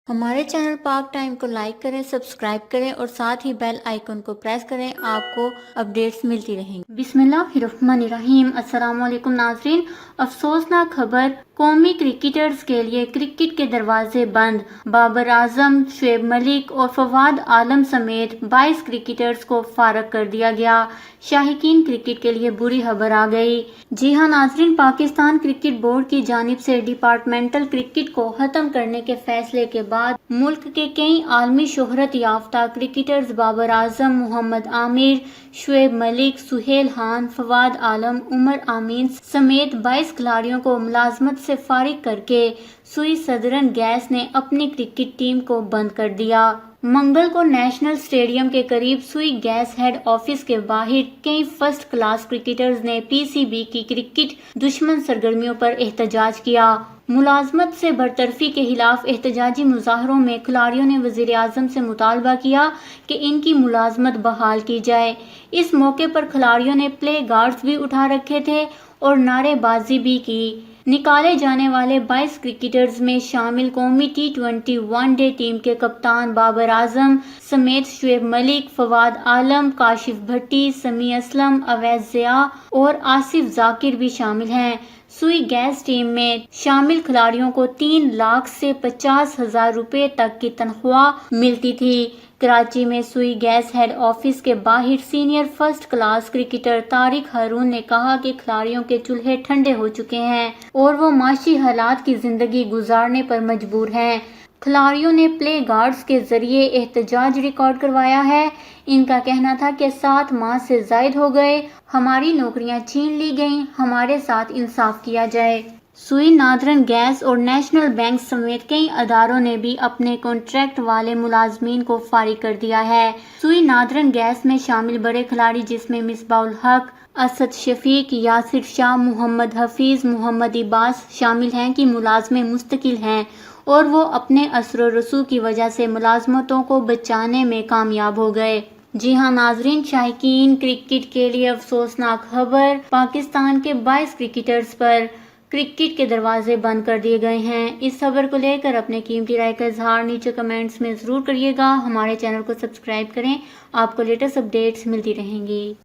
ہمارے چینل پاک ٹائم کو لائک کریں، سبسکرائب کریں اور ساتھ ہی بیل آئیکن کو پریس کریں، آپ کو اپڈیٹس ملتی رہیں گی۔ بسم اللہ الرحمن الرحیم۔ السلام علیکم ناظرین، افسوسناک خبر، قومی کرکٹرز کے لیے کرکٹ کے دروازے بند۔ بابر اعظم، شعیب ملک اور فواد عالم سمیت 22 کرکٹرز کو فارغ کر دیا گیا۔ شائقین کرکٹ کے لیے بری خبر آ گئی۔ جی ہاں ناظرین، پاکستان کرکٹ بورڈ کی جانب سے ڈپارٹمنٹل کرکٹ کو ختم کرنے کے فیصلے کے بعد ملک کے کئی عالمی شہرت یافتہ کرکٹرز بابر اعظم، محمد عامر، شعیب ملک، سہیل خان، فواد عالم، عمر امین سمیت 22 کھلاڑیوں کو ملازمت سے فارغ کر کے سوئی سدرن گیس نے اپنی کرکٹ ٹیم کو بند کر دیا۔ منگل کو نیشنل اسٹیڈیم کے قریب سوئی گیس ہیڈ آفس کے باہر کئی فرسٹ کلاس کرکٹرز نے پی سی بی کی کرکٹ دشمن سرگرمیوں پر احتجاج کیا۔ ملازمت سے برطرفی کے خلاف احتجاجی مظاہروں میں کھلاڑیوں نے وزیر اعظم سے مطالبہ کیا کہ ان کی ملازمت بحال کی جائے۔ اس موقع پر کھلاڑیوں نے پلے کارڈز بھی اٹھا رکھے تھے اور نعرے بازی بھی کی۔ نکالے جانے والے 22 کرکٹرز میں شامل قومی T20 ون ڈے ٹیم کے کپتان بابر اعظم سمیت شعیب ملک، فواد عالم، کاشف بھٹی، سمیع اسلم، اویس ضیاء اور آصف ذاکر بھی شامل ہیں۔ سوئی گیس ٹیم میں شامل کھلاڑیوں کو 3 لاکھ سے 50,000 روپے تک کی تنخواہ ملتی تھی۔ کراچی میں سوئی گیس ہیڈ آفس کے باہر senior first class cricketer Tariq Haroon نے کہا کہ کھلاڑیوں کے چولہے ٹھنڈے ہو چکے ہیں اور وہ معاشی حالات کی زندگی گزارنے پر مجبور ہیں۔ کھلاڑیوں نے پلے کارڈز کے ذریعے احتجاج ریکارڈ کروایا ہے۔ ان کا کہنا تھا کہ 7 ماہ سے زائد ہو گئے، ہماری نوکریاں چھین لی گئیں، ہمارے ساتھ انصاف کیا جائے۔ سوئی ناردرن گیس اور نیشنل بینک سمیت کئی اداروں نے بھی اپنے کانٹریکٹ والے ملازمین کو فارغ کر دیا ہے۔ سوئی ناردرن گیس میں شامل بڑے کھلاڑی جس میں مصباح الحق، اسد شفیق، یاسر شاہ، محمد حفیظ، محمد عباس شامل ہیں کی ملازمیں مستقل ہیں اور وہ اپنے اثر و رسوخ کی وجہ سے ملازمتوں کو بچانے میں کامیاب ہو گئے۔ جی ہاں ناظرین، شائقین کرکٹ کے لیے افسوسناک خبر، پاکستان کے 22 کرکٹرز پر کرکٹ کے دروازے بند کر دیے گئے ہیں۔ اس خبر کو لے کر اپنے قیمتی رائے کا اظہار نیچے کمنٹس میں ضرور کریے گا۔ ہمارے چینل کو سبسکرائب کریں، آپ کو لیٹسٹ اپڈیٹس ملتی رہیں گی۔